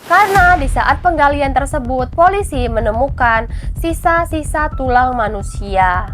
Karena di saat penggalian tersebut, polisi menemukan sisa-sisa tulang manusia.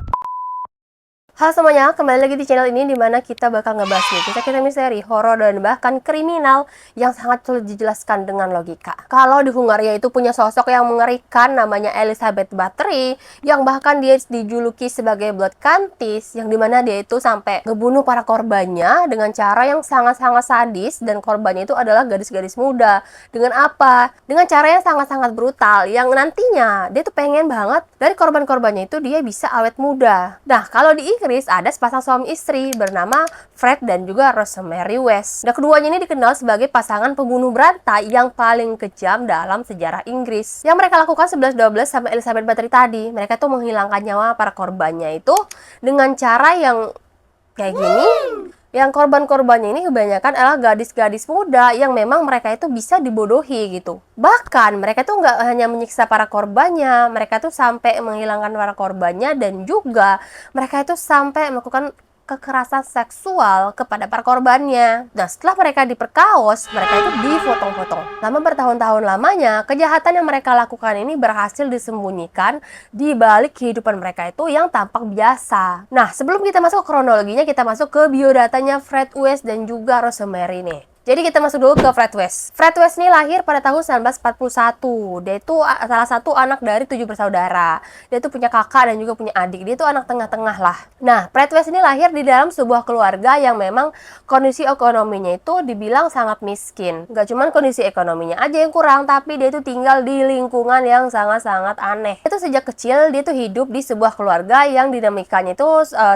Halo semuanya, kembali lagi di channel ini di mana kita bakal ngebahas nih kisah-kisah misteri, horor dan bahkan kriminal yang sangat sulit dijelaskan dengan logika. Kalau di Hungaria itu punya sosok yang mengerikan namanya Elizabeth Bathory, yang bahkan dia dijuluki sebagai Blood Countess, yang dimana dia itu sampai ngebunuh para korbannya dengan cara yang sangat-sangat sadis, dan korbannya itu adalah gadis-gadis muda. Dengan apa? Dengan cara yang sangat-sangat brutal, yang nantinya dia tuh pengen banget dari korban-korbannya itu dia bisa awet muda. Nah, kalau di Inggris ada sepasang suami istri bernama Fred dan juga Rosemary West. Nah, keduanya ini dikenal sebagai pasangan pembunuh berantai yang paling kejam dalam sejarah Inggris. Yang mereka lakukan 11-12 sama Elizabeth Bathory tadi. Mereka tuh menghilangkan nyawa para korbannya itu dengan cara yang kayak gini. Yang korban-korbannya ini kebanyakan adalah gadis-gadis muda yang memang mereka itu bisa dibodohi gitu. Bahkan mereka tuh nggak hanya menyiksa para korbannya, mereka tuh sampai menghilangkan para korbannya dan juga mereka itu sampai melakukan kekerasan seksual kepada para korbannya. Nah, setelah mereka diperkaos, mereka itu dipotong-potong. Lama bertahun-tahun lamanya, kejahatan yang mereka lakukan ini berhasil disembunyikan di balik kehidupan mereka itu yang tampak biasa. Nah, sebelum kita masuk ke kronologinya, kita masuk ke biodatanya Fred West dan juga Rosemary nih. Jadi kita masuk dulu ke Fred West. Fred West ini lahir pada tahun 1941. Dia itu salah satu anak dari 7 bersaudara. Dia itu punya kakak dan juga punya adik. Dia itu anak tengah-tengah lah. Nah, Fred West ini lahir di dalam sebuah keluarga yang memang kondisi ekonominya itu dibilang sangat miskin. Gak cuman kondisi ekonominya aja yang kurang, tapi dia itu tinggal di lingkungan yang sangat-sangat aneh. Itu sejak kecil dia itu hidup di sebuah keluarga yang dinamikanya itu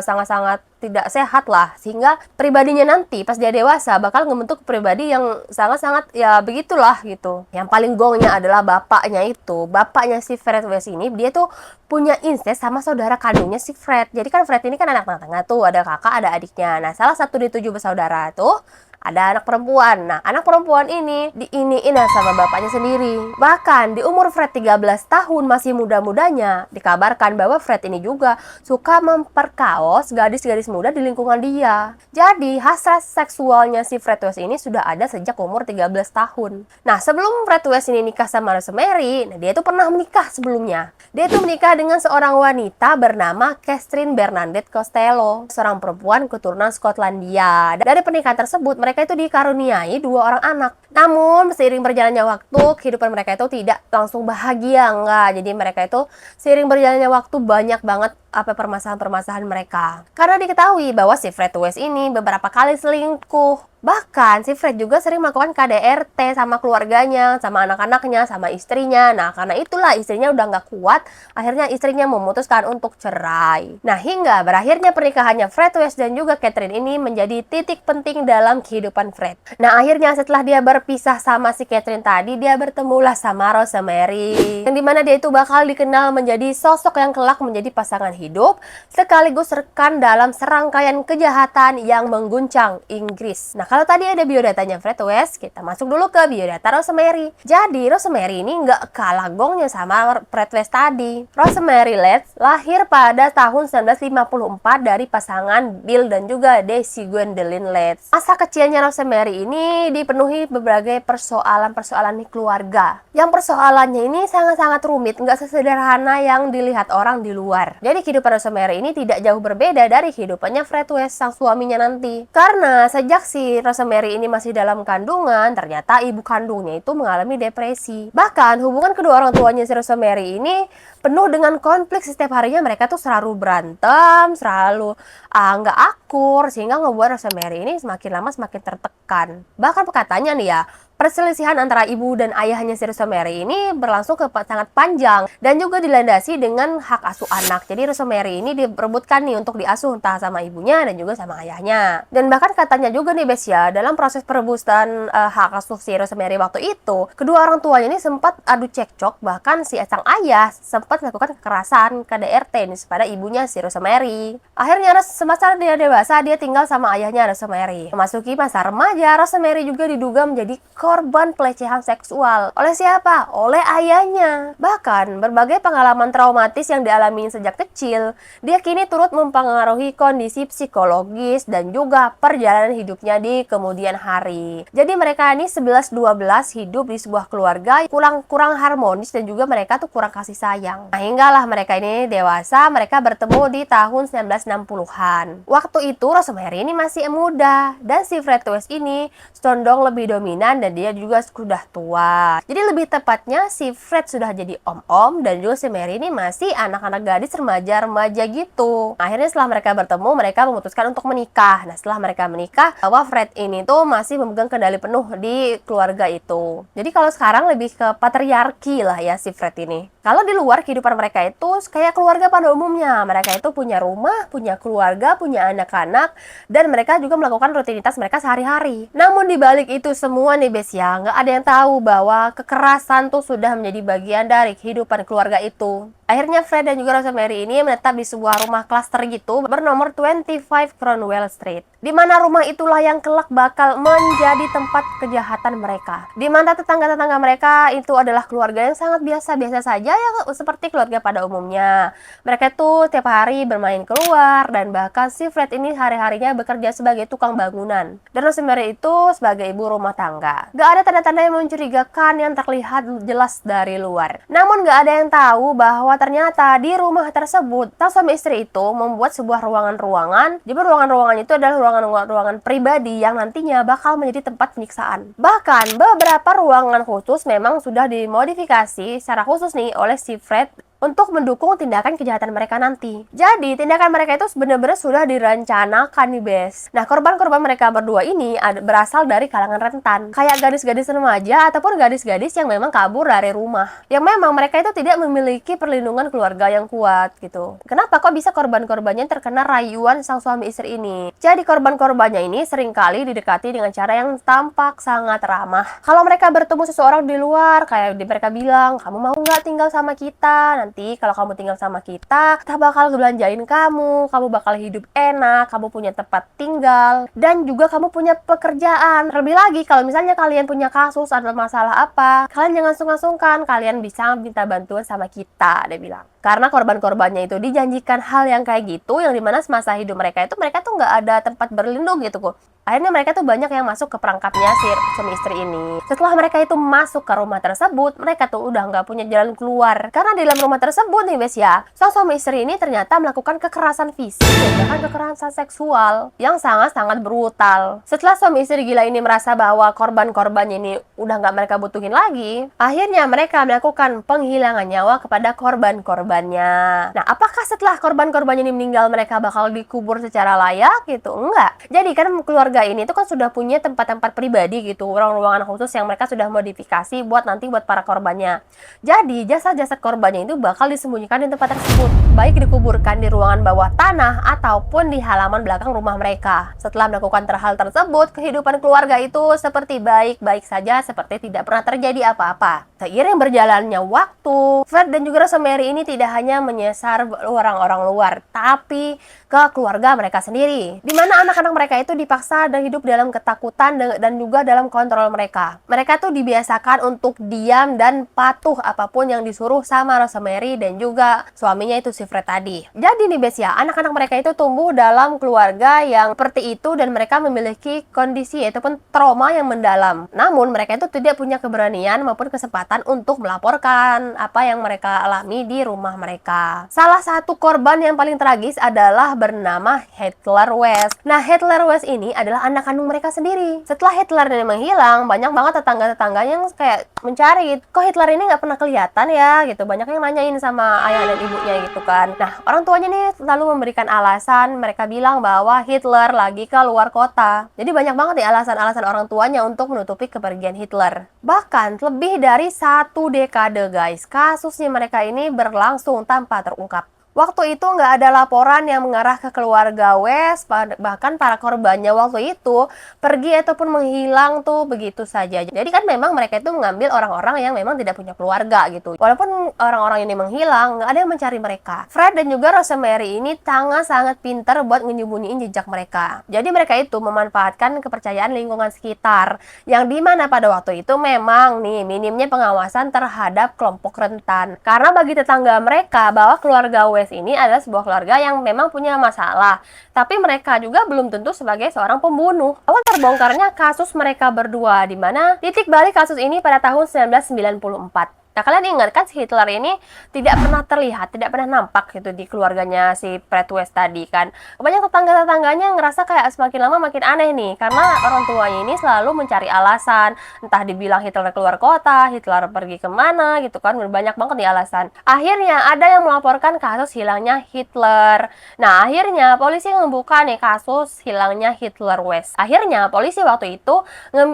sangat-sangat tidak sehat lah, sehingga pribadinya nanti pas dia dewasa bakal ngebentuk pribadi yang sangat-sangat ya begitulah gitu. Yang paling gongnya adalah bapaknya itu. Bapaknya si Fred West ini dia tuh punya incest sama saudara kandungnya si Fred. Jadi kan Fred ini kan anak tengah-tengah tuh, ada kakak, ada adiknya. Nah, salah satu di 7 bersaudara tuh ada anak perempuan. Nah, anak perempuan ini diiniin sama bapaknya sendiri. Bahkan di umur Fred 13 tahun, masih muda-mudanya, dikabarkan bahwa Fred ini juga suka memperkaos gadis-gadis muda di lingkungan dia. Jadi, hasrat seksualnya si Fred West ini sudah ada sejak umur 13 tahun. Nah, sebelum Fred West ini nikah sama Rosemary, dia itu pernah menikah sebelumnya. Dia itu menikah dengan seorang wanita bernama Catherine Bernadette Costello, seorang perempuan keturunan Skotlandia. Dari pernikahan tersebut, mereka itu dikaruniai 2 orang anak. Namun, seiring berjalannya waktu, kehidupan mereka itu tidak langsung bahagia, enggak. Jadi mereka itu seiring berjalannya waktu banyak banget permasalahan-permasalahan mereka. Karena diketahui bahwa si Fred West ini beberapa kali selingkuh. Bahkan si Fred juga sering melakukan KDRT sama keluarganya, sama anak-anaknya, sama istrinya. Nah, karena itulah istrinya udah nggak kuat, akhirnya istrinya memutuskan untuk cerai. Nah, hingga berakhirnya pernikahannya Fred West dan juga Catherine ini menjadi titik penting dalam kehidupan Fred. Nah, akhirnya setelah dia berpisah sama si Catherine tadi, dia bertemulah sama Rosemary. Yang dimana dia itu bakal dikenal menjadi sosok yang kelak menjadi pasangan hidup, sekaligus rekan dalam serangkaian kejahatan yang mengguncang Inggris. Nah, kalau tadi ada biodatanya Fred West, kita masuk dulu ke biodata Rosemary. Jadi, Rosemary ini nggak kalah gongnya sama Fred West tadi. Rosemary Letts lahir pada tahun 1954 dari pasangan Bill dan juga Daisy Gwendolyn Letts. Masa kecilnya Rosemary ini dipenuhi berbagai persoalan-persoalan di keluarga. Yang persoalannya ini sangat-sangat rumit, nggak sesederhana yang dilihat orang di luar. Jadi, kehidupan Rosemary ini tidak jauh berbeda dari kehidupannya Fred West, sang suaminya nanti. Karena sejak si Rosemary ini masih dalam kandungan, ternyata ibu kandungnya itu mengalami depresi. Bahkan hubungan kedua orang tuanya si Rosemary ini penuh dengan konflik. Setiap harinya mereka tuh selalu berantem, selalu nggak akur, sehingga ngebuat Rosemary ini semakin lama semakin tertekan. Bahkan katanya nih ya, perselisihan antara ibu dan ayahnya si Rosemary ini berlangsung sangat panjang dan juga dilandasi dengan hak asuh anak. Jadi Rosemary ini diperebutkan nih untuk diasuh entah sama ibunya dan juga sama ayahnya. Dan bahkan katanya juga nih Bes ya, dalam proses perebutan hak asuh si Rosemary waktu itu, kedua orang tuanya ini sempat adu cekcok, bahkan si sang ayah sempat melakukan kekerasan KDRT nih pada ibunya si Rosemary. Akhirnya semasa dia dewasa, dia tinggal sama ayahnya Rosemary. Memasuki masa remaja, Rosemary juga diduga menjadi korban pelecehan seksual. Oleh siapa? Oleh ayahnya. Bahkan, berbagai pengalaman traumatis yang dialami sejak kecil, dia kini turut mempengaruhi kondisi psikologis dan juga perjalanan hidupnya di kemudian hari. Jadi mereka ini 11-12 hidup di sebuah keluarga kurang harmonis dan juga mereka tuh kurang kasih sayang. Nah, hinggalah mereka ini dewasa, mereka bertemu di tahun 1960-an. Waktu itu Rosemary ini masih muda dan si Fred West ini condong lebih dominan dan dia juga sudah tua. Jadi lebih tepatnya si Fred sudah jadi om-om dan juga si Mary ini masih anak-anak gadis remaja-remaja gitu. Akhirnya setelah mereka bertemu, mereka memutuskan untuk menikah. Nah, setelah mereka menikah, bahwa Fred ini tuh masih memegang kendali penuh di keluarga itu. Jadi kalau sekarang lebih ke patriarki lah ya si Fred ini. Kalau di luar kehidupan mereka itu kayak keluarga pada umumnya. Mereka itu punya rumah, punya keluarga, punya anak-anak, dan mereka juga melakukan rutinitas mereka sehari-hari. Namun di balik itu semua nih Bes ya, nggak ada yang tahu bahwa kekerasan tuh sudah menjadi bagian dari kehidupan keluarga itu. Akhirnya Fred dan juga Rosemary ini menetap di sebuah rumah klaster gitu bernomor 25 Cromwell Street. Di mana rumah itulah yang kelak bakal menjadi tempat kejahatan mereka. Di mana tetangga-tetangga mereka itu adalah keluarga yang sangat biasa-biasa saja ya, seperti keluarga pada umumnya. Mereka tuh tiap hari bermain keluar dan bahkan si Fred ini hari-harinya bekerja sebagai tukang bangunan. Dan Rosemary itu sebagai ibu rumah tangga. Gak ada tanda-tanda yang mencurigakan yang terlihat jelas dari luar. Namun gak ada yang tahu bahwa ternyata di rumah tersebut sang suami istri itu membuat sebuah ruangan-ruangan. Jadi ruangan-ruangan itu adalah ruangan-ruangan pribadi yang nantinya bakal menjadi tempat penyiksaan. Bahkan beberapa ruangan khusus memang sudah dimodifikasi secara khusus nih oleh si Fred untuk mendukung tindakan kejahatan mereka nanti. Jadi, tindakan mereka itu benar-benar sudah direncanakan nih, Bes. Nah, korban-korban mereka berdua ini berasal dari kalangan rentan. Kayak gadis-gadis remaja ataupun gadis-gadis yang memang kabur dari rumah. Yang memang mereka itu tidak memiliki perlindungan keluarga yang kuat gitu. Kenapa kok bisa korban-korbannya terkena rayuan sang suami istri ini? Jadi, korban-korbannya ini seringkali didekati dengan cara yang tampak sangat ramah. Kalau mereka bertemu seseorang di luar, kayak mereka bilang, "Kamu mau nggak tinggal sama kita? Nanti kalau kamu tinggal sama kita bakal belanjain kamu bakal hidup enak, kamu punya tempat tinggal, dan juga kamu punya pekerjaan. Terlebih lagi kalau misalnya kalian punya kasus atau masalah apa, kalian jangan sungkan-sungkan, kalian bisa minta bantuan sama kita," dia bilang. Karena korban-korbannya itu dijanjikan hal yang kayak gitu, yang dimana semasa hidup mereka tuh nggak ada tempat berlindung gitu kok. Akhirnya mereka tuh banyak yang masuk ke perangkapnya si suami istri ini. Setelah mereka itu masuk ke rumah tersebut, mereka tuh udah nggak punya jalan keluar. Karena di dalam rumah tersebut nih Bes ya, sang suami istri ini ternyata melakukan kekerasan fisik dan bahkan kekerasan seksual yang sangat-sangat brutal. Setelah suami istri gila ini merasa bahwa korban-korbannya ini udah nggak mereka butuhin lagi, akhirnya mereka melakukan penghilangan nyawa kepada korban-korbannya. Nah, apakah setelah korban-korbannya ini meninggal mereka bakal dikubur secara layak gitu? Enggak. Jadi kan keluarga ini tuh kan sudah punya tempat-tempat pribadi gitu, ruang-ruangan khusus yang mereka sudah modifikasi buat para korbannya. Jadi jasad-jasad korbannya itu bakal disembunyikan di tempat tersebut, baik dikuburkan di ruangan bawah tanah ataupun di halaman belakang rumah mereka. Setelah melakukan hal tersebut, kehidupan keluarga itu seperti baik-baik saja, seperti tidak pernah terjadi apa-apa. Seiring berjalannya waktu, Fred dan juga Rosemary ini tidak hanya menyasar orang-orang luar, tapi ke keluarga mereka sendiri, di mana anak-anak mereka itu dipaksa dan hidup dalam ketakutan dan juga dalam kontrol mereka. Mereka tuh dibiasakan untuk diam dan patuh apapun yang disuruh sama Rosemary dan juga suaminya itu si Fred tadi. Jadi nih Bes ya, anak-anak mereka itu tumbuh dalam keluarga yang seperti itu dan mereka memiliki kondisi ataupun trauma yang mendalam. Namun mereka itu tidak punya keberanian maupun kesempatan untuk melaporkan apa yang mereka alami di rumah mereka. Salah satu korban yang paling tragis adalah bernama Hitler West. Nah, Hitler West ini adalah anak kandung mereka sendiri. Setelah Hitler ini menghilang, banyak banget tetangga-tetangga yang kayak mencari, kok Hitler ini nggak pernah kelihatan ya gitu. Banyak yang nanyain sama ayah dan ibunya gitu kan. Nah, orang tuanya nih selalu memberikan alasan, mereka bilang bahwa Hitler lagi ke luar kota. Jadi banyak banget nih alasan-alasan orang tuanya untuk menutupi kepergian Hitler. Bahkan lebih dari 1 dekade guys, kasusnya mereka ini berlangsung tanpa terungkap. Waktu itu nggak ada laporan yang mengarah ke keluarga West, bahkan para korbannya waktu itu pergi ataupun menghilang tuh begitu saja. Jadi kan memang mereka itu mengambil orang-orang yang memang tidak punya keluarga gitu. Walaupun orang-orang ini menghilang, nggak ada yang mencari mereka. Fred dan juga Rosemary ini sangat pintar buat menyembunyiin jejak mereka. Jadi mereka itu memanfaatkan kepercayaan lingkungan sekitar, yang dimana pada waktu itu memang nih minimnya pengawasan terhadap kelompok rentan. Karena bagi tetangga mereka bahwa keluarga West ini adalah sebuah keluarga yang memang punya masalah, tapi mereka juga belum tentu sebagai seorang pembunuh. Awal terbongkarnya kasus mereka berdua, di mana titik balik kasus ini pada tahun 1994. Nah, kalian ingat kan si Hitler ini tidak pernah terlihat, tidak pernah nampak gitu di keluarganya si Fred West tadi kan. Banyak tetangga-tetangganya ngerasa kayak semakin lama makin aneh nih, karena orang tuanya ini selalu mencari alasan. Entah dibilang Hitler keluar kota, Hitler pergi kemana gitu kan, banyak banget nih alasan. Akhirnya ada yang melaporkan kasus hilangnya Hitler. Nah, akhirnya polisi membuka nih kasus hilangnya Hitler West. Akhirnya polisi waktu itu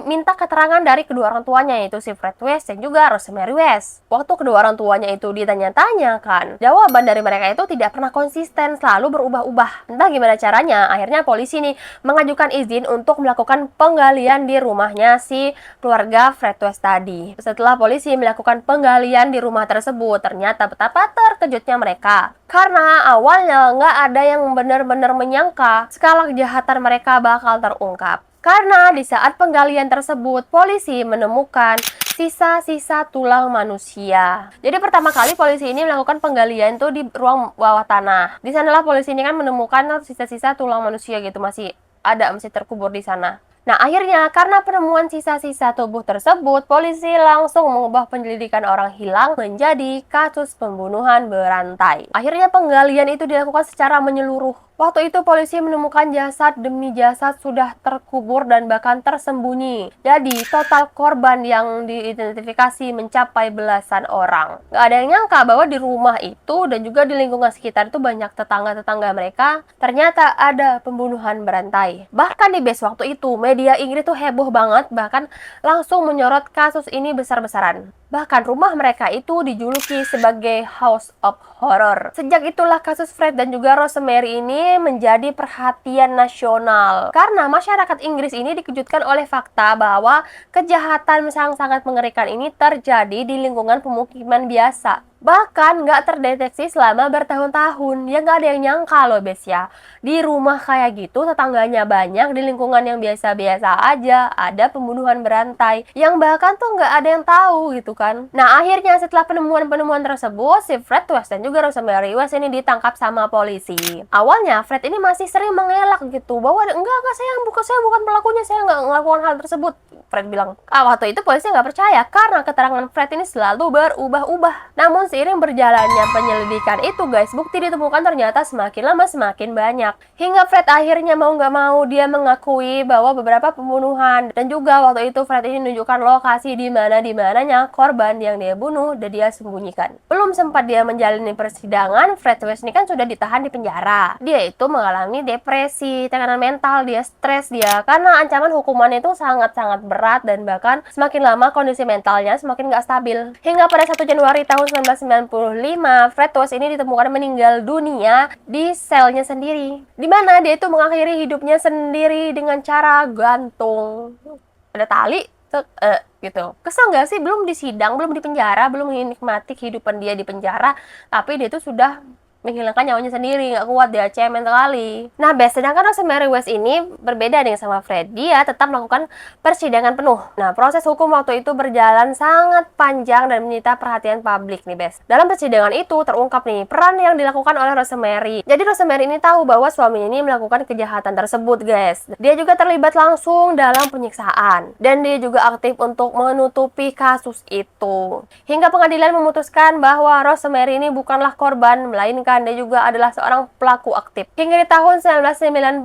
minta keterangan dari kedua orang tuanya, yaitu si Fred West dan juga Rosemary West. Waktu kedua orang tuanya itu ditanya-tanyakan, jawaban dari mereka itu tidak pernah konsisten, selalu berubah-ubah. Entah gimana caranya, akhirnya polisi nih mengajukan izin untuk melakukan penggalian di rumahnya si keluarga Fred West tadi. Setelah polisi melakukan penggalian di rumah tersebut, ternyata betapa terkejutnya mereka. Karena awalnya nggak ada yang benar-benar menyangka skala kejahatan mereka bakal terungkap. Karena di saat penggalian tersebut, polisi menemukan sisa-sisa tulang manusia. Jadi pertama kali polisi ini melakukan penggalian tuh di ruang bawah tanah. Di sanalah polisi ini kan menemukan sisa-sisa tulang manusia gitu, masih terkubur di sana. Nah, akhirnya karena penemuan sisa-sisa tubuh tersebut, polisi langsung mengubah penyelidikan orang hilang menjadi kasus pembunuhan berantai. Akhirnya penggalian itu dilakukan secara menyeluruh. Waktu itu polisi menemukan jasad demi jasad sudah terkubur dan bahkan tersembunyi. Jadi total korban yang diidentifikasi mencapai belasan orang. Gak ada yang nyangka bahwa di rumah itu dan juga di lingkungan sekitar itu banyak tetangga-tetangga mereka ternyata ada pembunuhan berantai. Bahkan di base waktu itu media Inggris tuh heboh banget, bahkan langsung menyorot kasus ini besar-besaran. Bahkan rumah mereka itu dijuluki sebagai House of Horror. Sejak itulah kasus Fred dan juga Rosemary ini menjadi perhatian nasional. Karena masyarakat Inggris ini dikejutkan oleh fakta bahwa kejahatan yang sangat mengerikan ini terjadi di lingkungan pemukiman biasa. Bahkan nggak terdeteksi selama bertahun-tahun. Ya nggak ada yang nyangka loh, Bes ya. Di rumah kayak gitu tetangganya banyak, di lingkungan yang biasa-biasa aja ada pembunuhan berantai. Yang bahkan tuh nggak ada yang tahu gitu kan. Nah, akhirnya setelah penemuan-penemuan tersebut, si Fred West dan juga Rosemary West ini ditangkap sama polisi. Awalnya Fred ini masih sering mengelak gitu, bahwa enggak saya bukan pelakunya, saya nggak melakukan hal tersebut. Fred bilang. Waktu itu polisi nggak percaya karena keterangan Fred ini selalu berubah-ubah. Namun seiring berjalannya penyelidikan itu guys, bukti ditemukan ternyata semakin lama semakin banyak. Hingga Fred akhirnya mau nggak mau dia mengakui bahwa beberapa pembunuhan, dan juga waktu itu Fred ini menunjukkan lokasi di mananya korban yang dia bunuh dan dia sembunyikan. Belum sempat dia menjalani persidangan, Fred West ini kan sudah ditahan di penjara. Dia itu mengalami depresi, tekanan mental, dia stres dia karena ancaman hukumannya itu sangat-sangat berat, dan bahkan semakin lama kondisi mentalnya semakin nggak stabil. Hingga pada 1 Januari tahun 1995, Fred West ini ditemukan meninggal dunia di selnya sendiri, di mana dia itu mengakhiri hidupnya sendiri dengan cara gantung. Ada tali, gitu. Kesel nggak sih? Belum disidang, belum di penjara, belum menikmati kehidupan dia di penjara, tapi dia itu sudah menghilangkan nyawanya sendiri, nggak kuat dia, cemen sekali. Nah, sedangkan Rosemary West ini berbeda dengan sama Fred. Dia tetap melakukan persidangan penuh. Nah, proses hukum waktu itu berjalan sangat panjang dan menyita perhatian publik nih, Bes. Dalam persidangan itu terungkap nih peran yang dilakukan oleh Rosemary. Jadi Rosemary ini tahu bahwa suaminya ini melakukan kejahatan tersebut, guys. Dia juga terlibat langsung dalam penyiksaan, dan dia juga aktif untuk menutupi kasus itu. Hingga pengadilan memutuskan bahwa Rosemary ini bukanlah korban, melainkan dia juga adalah seorang pelaku aktif. Hingga di tahun 1995,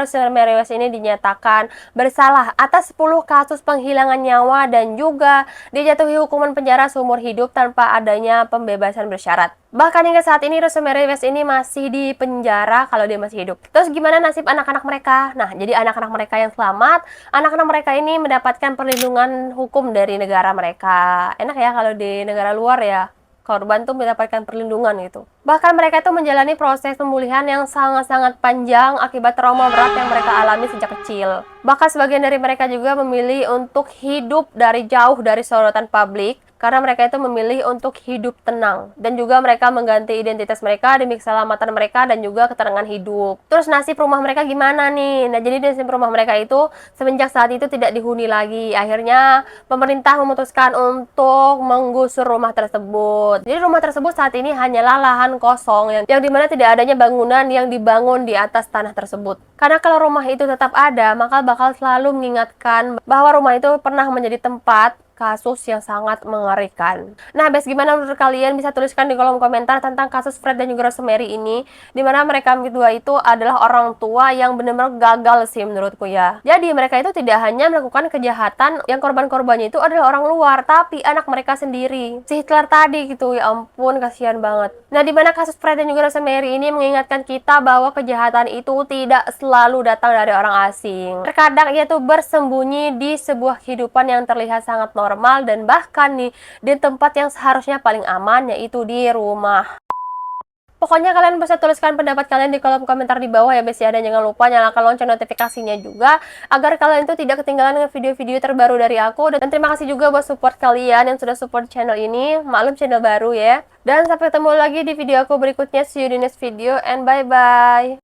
Rosemary West ini dinyatakan bersalah atas 10 kasus penghilangan nyawa dan juga dijatuhi hukuman penjara seumur hidup tanpa adanya pembebasan bersyarat. Bahkan hingga saat ini Rosemary West ini masih di penjara kalau dia masih hidup. Terus gimana nasib anak-anak mereka? Nah, jadi anak-anak mereka yang selamat, anak-anak mereka ini mendapatkan perlindungan hukum dari negara mereka. Enak ya kalau di negara luar ya. korban tuh mendapatkan perlindungan gitu. Bahkan mereka itu menjalani proses pemulihan yang sangat-sangat panjang akibat trauma berat yang mereka alami sejak kecil. Bahkan sebagian dari mereka juga memilih untuk hidup dari jauh dari sorotan publik, karena mereka itu memilih untuk hidup tenang. Dan juga mereka mengganti identitas mereka demi keselamatan mereka dan juga keterangan hidup. Terus nasib rumah mereka gimana nih? Nah, jadi nasib rumah mereka itu semenjak saat itu tidak dihuni lagi. Akhirnya pemerintah memutuskan untuk menggusur rumah tersebut. Jadi rumah tersebut saat ini hanyalah lahan kosong yang dimana tidak adanya bangunan yang dibangun di atas tanah tersebut. Karena kalau rumah itu tetap ada, maka bakal selalu mengingatkan bahwa rumah itu pernah menjadi tempat kasus yang sangat mengerikan. Nah, guys, gimana menurut kalian? Bisa tuliskan di kolom komentar tentang kasus Fred dan juga Rosemary ini, dimana mereka berdua itu adalah orang tua yang benar-benar gagal sih menurutku ya. Jadi mereka itu tidak hanya melakukan kejahatan yang korban-korbannya itu adalah orang luar, tapi anak mereka sendiri. Si Hitler tadi gitu, ya ampun, kasihan banget. Nah, dimana kasus Fred dan juga Rosemary ini mengingatkan kita bahwa kejahatan itu tidak selalu datang dari orang asing. Terkadang ia tuh bersembunyi di sebuah kehidupan yang terlihat sangat normal dan bahkan nih di tempat yang seharusnya paling aman, yaitu di rumah. Pokoknya kalian bisa tuliskan pendapat kalian di kolom komentar di bawah ya guys ya, dan jangan lupa nyalakan lonceng notifikasinya juga agar kalian itu tidak ketinggalan dengan video-video terbaru dari aku. Dan terima kasih juga buat support kalian yang sudah support channel ini. Maklum channel baru ya. Dan sampai ketemu lagi di video aku berikutnya. See you di next video and bye bye.